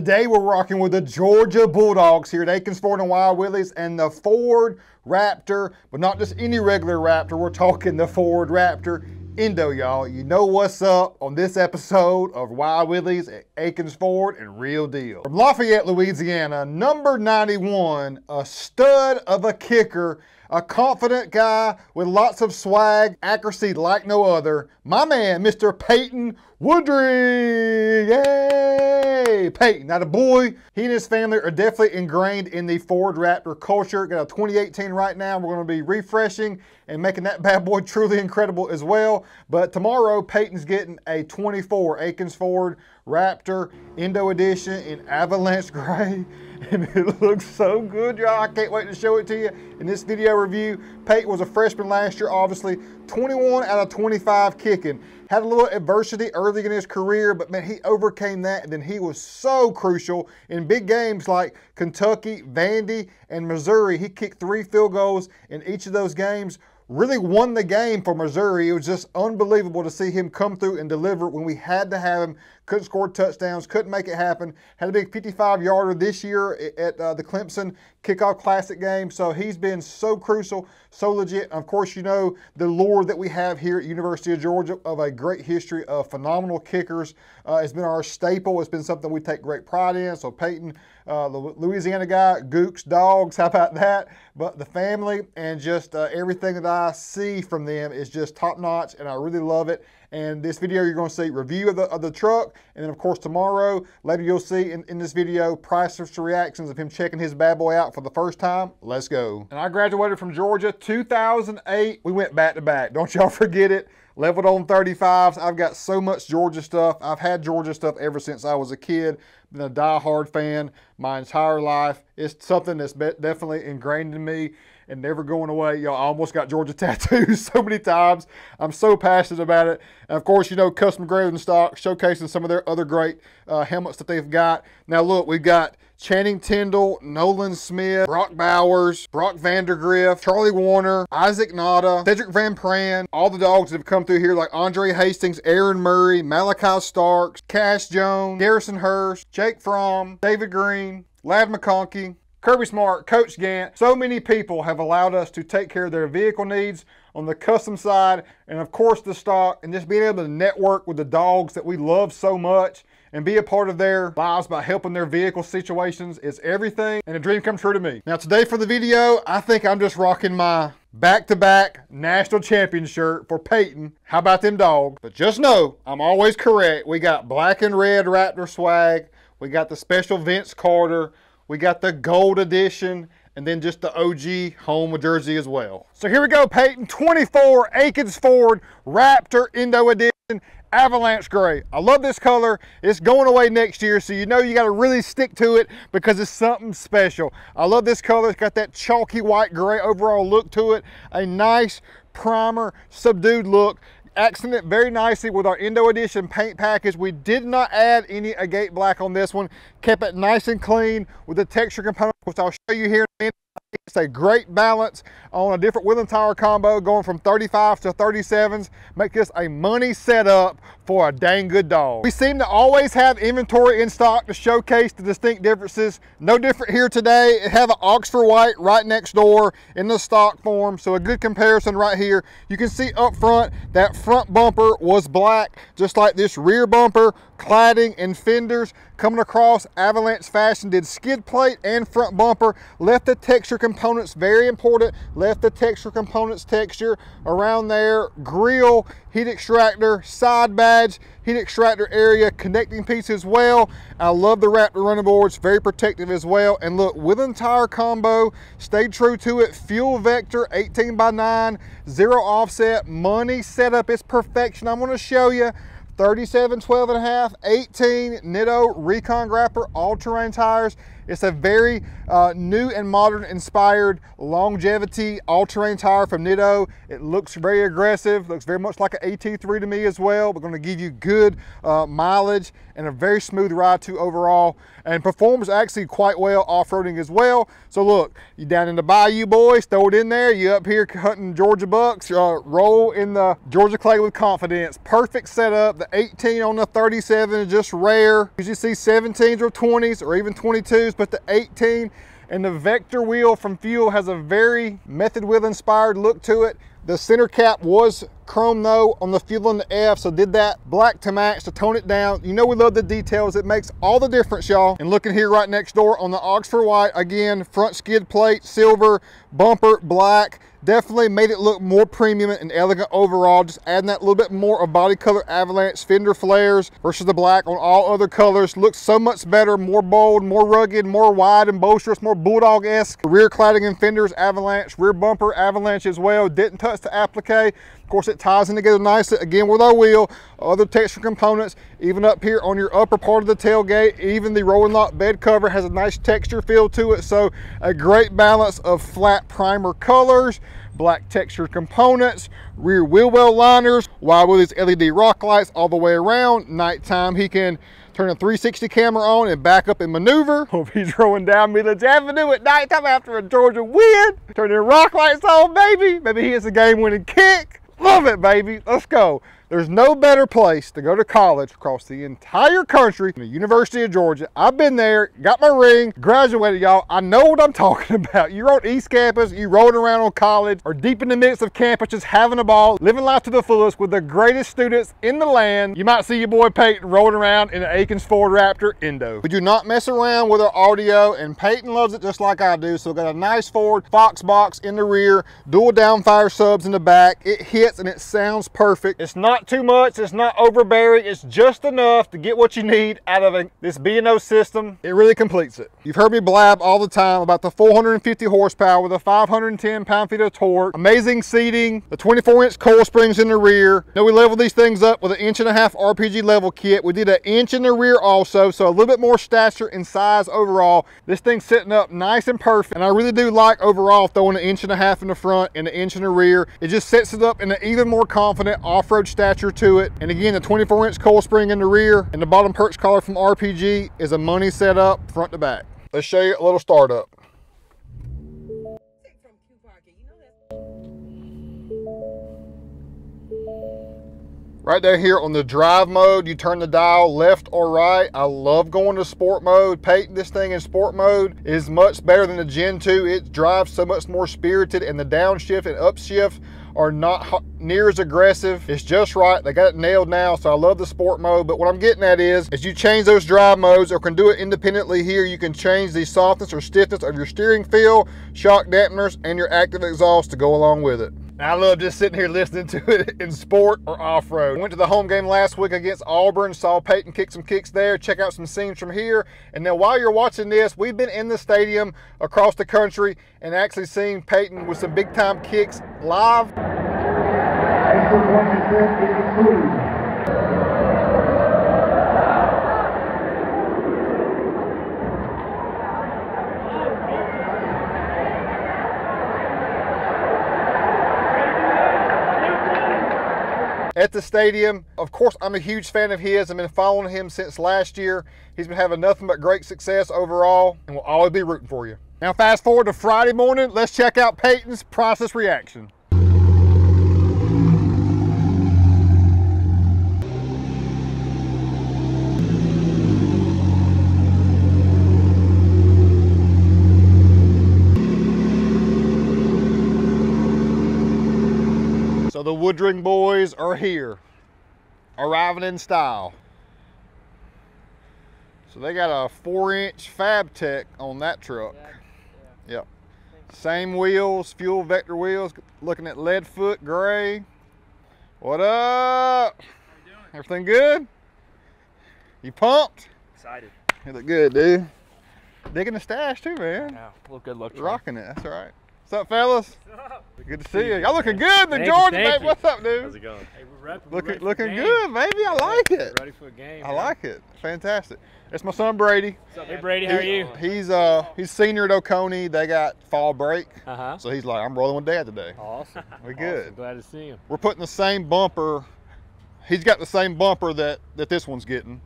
Today we're rocking with the Georgia Bulldogs here at Akins Ford and Wild Willies and the Ford Raptor, but not just any regular Raptor. We're talking the Ford Raptor Indo, y'all. You know what's up on this episode of Wild Willies at Akins Ford and Real Deal. From Lafayette, Louisiana, number 91, a stud of a kicker, a confident guy with lots of swag, accuracy like no other, my man, Mr. Peyton Woodring. Yay! Peyton, now the boy, he and his family are definitely ingrained in the Ford Raptor culture. Got a 2018 right now. We're going to be refreshing and making that bad boy truly incredible as well. But tomorrow, Peyton's getting a 24 Akins Ford Raptor Indo Edition in Avalanche Gray. And it looks so good, y'all. I can't wait to show it to you in this video review. Peyton was a freshman last year, obviously. 21 out of 25 kicking. Had a little adversity early in his career, but man, he overcame that, and then he was so crucial in big games like Kentucky, Vandy, and Missouri. He kicked 3 field goals in each of those games. Really won the game for Missouri. It was just unbelievable to see him come through and deliver when we had to have him. Couldn't score touchdowns, couldn't make it happen. Had a big 55-yarder this year at the Clemson Kickoff Classic game. So he's been so crucial, so legit. Of course, you know the lure that we have here at University of Georgia of a great history of phenomenal kickers. It's been our staple. It's been something we take great pride in. So Peyton, the Louisiana guy, Gooks, dogs, how about that? But the family and just everything that I see from them is just top notch, and I really love it. And this video, you're going to see review of the truck. And then, of course, tomorrow, later you'll see in this video, priceless reactions of him checking his bad boy out for the first time. Let's go. And I graduated from Georgia 2008. We went back to back. Don't y'all forget it. Leveled on 35s. I've got so much Georgia stuff. I've had Georgia stuff ever since I was a kid. Been a diehard fan my entire life. It's something that's definitely ingrained in me and never going away. Y'all, I almost got Georgia tattoos so many times. I'm so passionate about it. And of course, you know, custom graded in stock, showcasing some of their other great helmets that they've got. Now look, we've got Channing Tindall, Nolan Smith, Brock Bowers, Brock Vandergriff, Charlie Warner, Isaac Nada, Cedric Van Pran, all the dogs that have come through here like Andre Hastings, Aaron Murray, Malachi Starks, Cash Jones, Garrison Hurst, Jake Fromm, David Green, Ladd McConkey, Kirby Smart, Coach Gant. So many people have allowed us to take care of their vehicle needs on the custom side and of course the stock, and just being able to network with the dogs that we love so much and be a part of their lives by helping their vehicle situations is everything and a dream come true to me. Now today for the video, I think I'm just rocking my back-to-back national champion shirt for Peyton. How about them dogs? But just know, I'm always correct. We got black and red Raptor swag. We got the special Vince Carter. We got the gold edition, and then just the OG home jersey as well. So here we go, Peyton, 24 Akins Ford Raptor Indo Edition Avalanche Gray. I love this color. It's going away next year, so you know you got to really stick to it because it's something special. I love this color. It's got that chalky white gray overall look to it. A nice primer, subdued look. Accented very nicely with our Indo Edition paint package. We did not add any agate black on this one. Kept it nice and clean with the texture component, which I'll show you here in a minute. It's a great balance on a different wheel and tire combo, going from 35s to 37s. Make this a money setup for a dang good dog. We seem to always have inventory in stock to showcase the distinct differences. No different here today. It have an Oxford white right next door in the stock form, so a good comparison right here. You can see up front that front bumper was black, just like this rear bumper, cladding and fenders. Coming across Avalanche fashion, did skid plate and front bumper. Left the texture components, very important, left the texture components texture around there. Grill, heat extractor, side badge, heat extractor area, connecting piece as well. I love the Raptor running boards, very protective as well. And look, wheel and tire combo, stayed true to it. Fuel vector, 18x9, 0 offset, money setup is perfection. I'm gonna show you. 37, 12.5, 18 Nitto Recon Grapper all-terrain tires. It's a very new and modern inspired longevity all-terrain tire from Nitto. It looks very aggressive, looks very much like an AT3 to me as well. We're going to give you good mileage and a very smooth ride too overall, and performs actually quite well off-roading as well. So look, you down in the bayou, boys, throw it in there. You up here hunting Georgia bucks, roll in the Georgia clay with confidence. Perfect setup. The 18 on the 37 is just rare. You see 17s or 20s or even 22s, but the 18 and the Vector wheel from Fuel has a very method wheel inspired look to it. The center cap was chrome though on the Fuel and the F, so did that black to match to tone it down. You know we love the details. It makes all the difference, y'all. And looking here right next door on the Oxford White, again, front skid plate, silver, bumper, black. Definitely made it look more premium and elegant overall, just adding that little bit more of body color avalanche fender flares versus the black on all other colors. Looks so much better, more bold, more rugged, more wide and boisterous, more bulldog-esque. Rear cladding and fenders avalanche, rear bumper avalanche as well. Didn't touch the applique. Of course, it ties in together nicely again with our wheel. Other texture components, even up here on your upper part of the tailgate, even the rolling lock bed cover has a nice texture feel to it. So a great balance of flat primer colors, black textured components, rear wheel well liners, Wild Willies LED rock lights all the way around. Nighttime, he can turn a 360 camera on and back up and maneuver. Hope he's rolling down Midlands Avenue at nighttime after a Georgia wind. Turn the rock lights on, baby. Maybe he hits a game-winning kick. Love it, baby. Let's go. There's no better place to go to college across the entire country than the University of Georgia. I've been there, got my ring, graduated, y'all. I know what I'm talking about. You're on East Campus, you rolling around on college, or deep in the midst of campus, just having a ball, living life to the fullest with the greatest students in the land. You might see your boy Peyton rolling around in an Akins Ford Raptor Indo. We do not mess around with our audio, and Peyton loves it just like I do. So we got a nice Ford Fox box in the rear, dual downfire subs in the back. It hits and it sounds perfect. It's not too much, it's not overbearing, it's just enough to get what you need out of this B&O system. It really completes it. You've heard me blab all the time about the 450 horsepower with a 510 pound-feet of torque, amazing seating, the 24-inch coil springs in the rear. Now we leveled these things up with an 1.5 inch RPG level kit. We did an inch in the rear also, so a little bit more stature and size overall. This thing's sitting up nice and perfect, and I really do like overall throwing an 1.5 inches in the front and an inch in the rear. It just sets it up in an even more confident off-road stature to it. And again, the 24-inch coil spring in the rear and the bottom perch collar from RPG is a money setup front to back. Let's show you a little startup. Right there here on the drive mode, you turn the dial left or right. I love going to sport mode. Peyton, this thing in sport mode is much better than the Gen 2. It drives so much more spirited, and the downshift and upshift are not near as aggressive. It's just right. They got it nailed now, so I love the sport mode. But what I'm getting at is, as you change those drive modes or can do it independently here, you can change the softness or stiffness of your steering feel, shock dampeners, and your active exhaust to go along with it. I love just sitting here listening to it in sport or off-road. Went to the home game last week against Auburn, saw Peyton kick some kicks there, check out some scenes from here. And then while you're watching this, we've been in the stadium across the country and actually seen Peyton with some big time kicks live. At the stadium. Of course, I'm a huge fan of his. I've been following him since last year. He's been having nothing but great success overall, and we'll always be rooting for you. Now fast forward to Friday morning, let's check out Peyton's process reaction. So the Woodring boys are here, arriving in style. So they got a 4-inch Fab Tech on that truck. Yep. Same wheels, Fuel Vector wheels, looking at lead foot gray. What up? How you doing? Everything good? You pumped? Excited. You look good, dude. Digging the stash too, man. Yeah, a little good luck. Rocking it, that's all right. What's up, fellas? Good to see you. Y'all looking good in the Georgia, baby. What's up, dude? How's it going? Hey, we're looking good, baby. I like it. Ready for a game. I like it. Fantastic. It's my son Brady. What's up, hey Brady? How are you? He's senior at Oconee. They got fall break, so he's like, I'm rolling with Dad today. Awesome. We good. Awesome. Glad to see him. We're putting the same bumper. He's got the same bumper that this one's getting.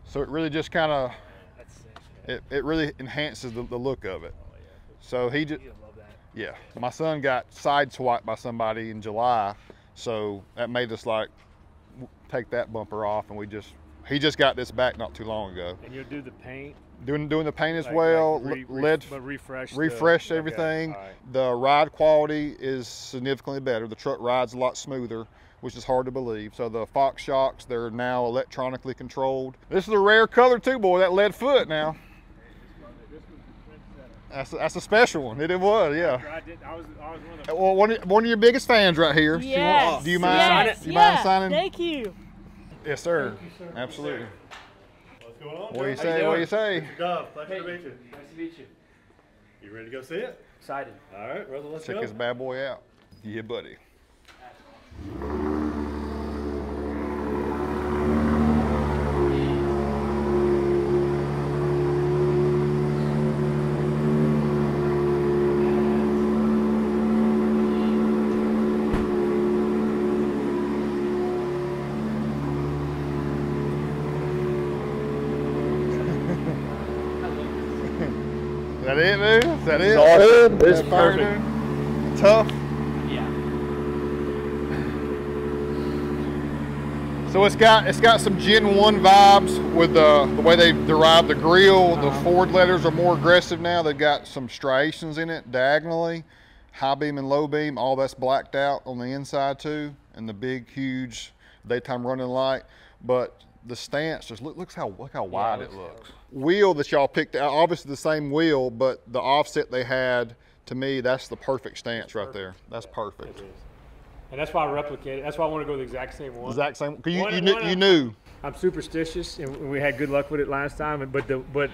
So it really just kind of, it really enhances the look of it. Oh, yeah. So he just, Love that. yeah. My son got sideswiped by somebody in July, so that made us like take that bumper off, and he just got this back not too long ago. And you'll do the paint? Doing the paint as well, refresh everything. Okay. Right. The ride quality is significantly better. The truck rides a lot smoother, which is hard to believe. So the Fox shocks, they're now electronically controlled. This is a rare color too, boy, that lead foot now. That's a special one. It was, yeah. I was one of the... Well, one of your biggest fans right here. Yes. Do you mind? Yes. Do you mind signing? Thank you. Yes, sir. Thank you, sir. Absolutely. What's going on? What do you say? What do you say? Dove, pleasure to meet you. Nice to meet you. You ready to go see it? Excited. All right, brother, let's Check go. this bad boy out. Yeah, buddy. Is that it, dude? Is that it? Awesome. That's It's fire, perfect. dude. Tough. Yeah. So it's got some Gen 1 vibes with the way they derive the grill. The Ford letters are more aggressive now. They've got some striations in it diagonally, high beam and low beam. All that's blacked out on the inside too, and the big, huge daytime running light. But the stance just look how wide it looks. Wheel that y'all picked out, obviously the same wheel, but the offset they had, to me, that's the perfect stance right there. That's perfect. And that's why I replicated. That's why I want to go the exact same one. Exact same. Cause you knew. I'm superstitious, and we had good luck with it last time. But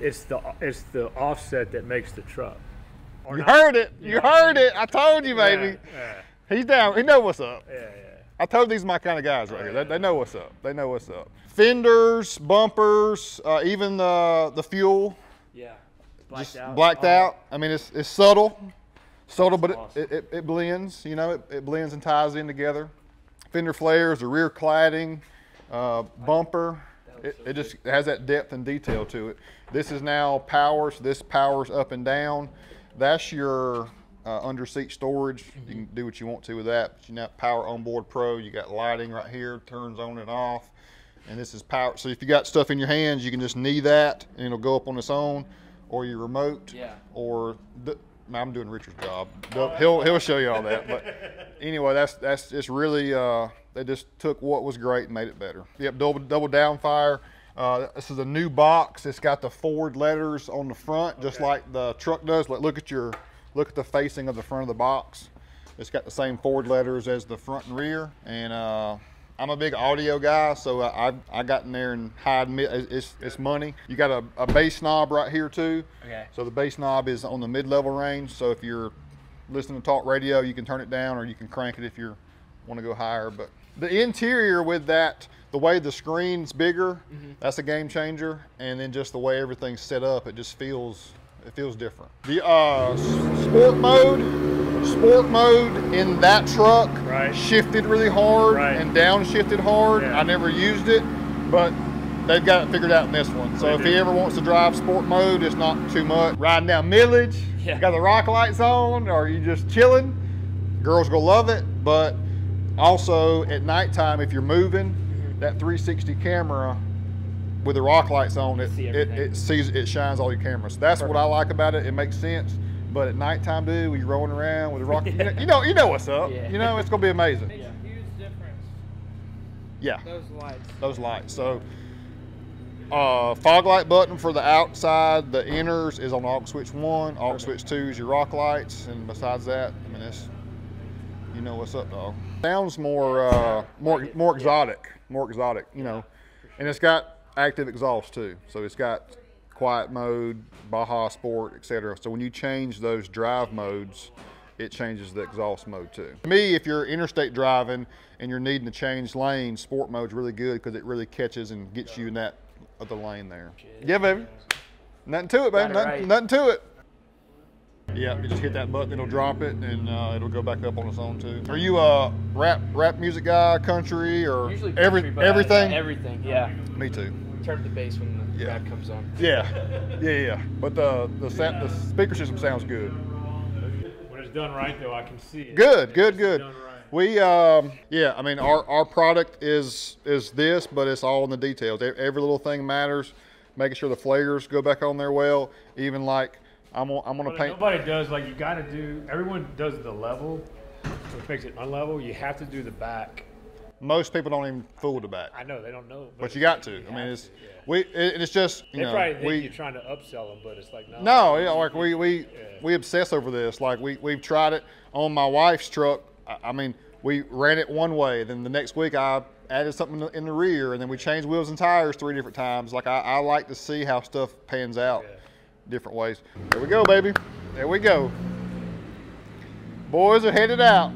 it's the offset that makes the truck. You heard it. You heard it. I told you, baby. Yeah. He's down. He know what's up. Yeah. I told these are my kind of guys right here. They know what's up. They know what's up. Fenders, bumpers, even the fuel. Yeah. Blacked out. I mean, it's subtle, but awesome. it blends. You know, it blends and ties in together. Fender flares, the rear cladding, bumper. It just has that depth and detail to it. This is now power, so this powers up and down. That's your under seat storage. You can do what you want to with that. But you now Power Onboard Pro. You got lighting right here, turns on and off. And this is power. So if you got stuff in your hands, you can just knee that and it'll go up on its own, or your remote. Yeah. Or I'm doing Richard's job. He'll show you all that. But anyway, that's just really they just took what was great and made it better. Yep, double downfire. This is a new box. It's got the Ford letters on the front, just like the truck does. Look at the facing of the front of the box. It's got the same Ford letters as the front and rear. And I'm a big audio guy, so I got in there and it's money. You got a bass knob right here too. Okay. So the bass knob is on the mid-level range. So if you're listening to talk radio, you can turn it down, or you can crank it if you want to go higher. But the interior with that, the way the screen's bigger, that's a game changer. And then just the way everything's set up, it just feels different. The sport mode in that truck shifted really hard and downshifted hard. I never used it, but they've got it figured out in this one. So if he ever wants to drive sport mode, it's not too much. Riding down millage, you got the rock lights on, or you just chilling, girls gonna love it. But also at nighttime, if you're moving, that 360 camera with the rock lights on, it shines all your cameras. So that's what I like about it. It makes sense. But at nighttime, dude, when you're rolling around with the rock, you know what's up. You know it's gonna be amazing. Makes a huge difference. Yeah. Those lights. So fog light button for the outside. The inners is on aux switch 1. Aux switch 2 is your rock lights, and besides that, I mean, you know what's up, dog. Sounds more exotic, you know, and it's got active exhaust too. So it's got quiet mode, Baja Sport, etc. So when you change those drive modes, it changes the exhaust mode too. To me, if you're interstate driving and you're needing to change lanes, sport mode's really good because it really catches and gets you in that other lane there. Yeah, baby. Nothing to it, baby. Nothing to it. Yeah, you just hit that button, it'll drop it, and it'll go back up on its own too. Are you a rap music guy, country, or usually country, everything? Everything, yeah. Me too. Turn the bass when the rap comes on. Yeah. But the speaker system sounds good. When it's done right, though, I can see it. Good. Done right. We, yeah, I mean, our product is this, but it's all in the details. Every little thing matters. Making sure the flares go back on there well. Even like, I'm gonna paint. Nobody does, like, you gotta do, everyone does the level, which makes it unlevel. You have to do the back. Most people don't even fool with the back. I know, they don't know. But you got to. I mean, it's just, you they know. probably think you're trying to upsell them, but it's like, no. No, yeah, like we obsess over this. Like we've tried it on my wife's truck. I mean, we ran it one way, then the next week I added something in the rear, and then we changed wheels and tires 3 different times. Like I like to see how stuff pans out different ways. There we go, baby. There we go. Boys are headed out.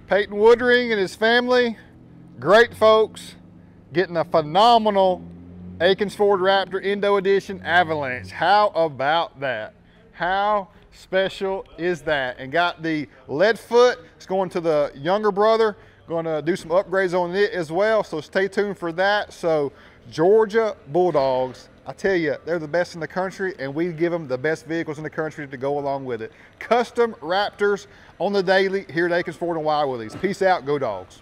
Peyton Woodring and his family, great folks, getting a phenomenal Akins Ford Raptor Indo Edition Avalanche. How about that? How special is that? And got the lead foot. It's going to the younger brother. Going to do some upgrades on it as well, so stay tuned for that. So Georgia Bulldogs, I tell you, they're the best in the country, and we give them the best vehicles in the country to go along with it. Custom Raptors on the daily here at Akins Ford and Wild Willies. Peace out, go Dogs.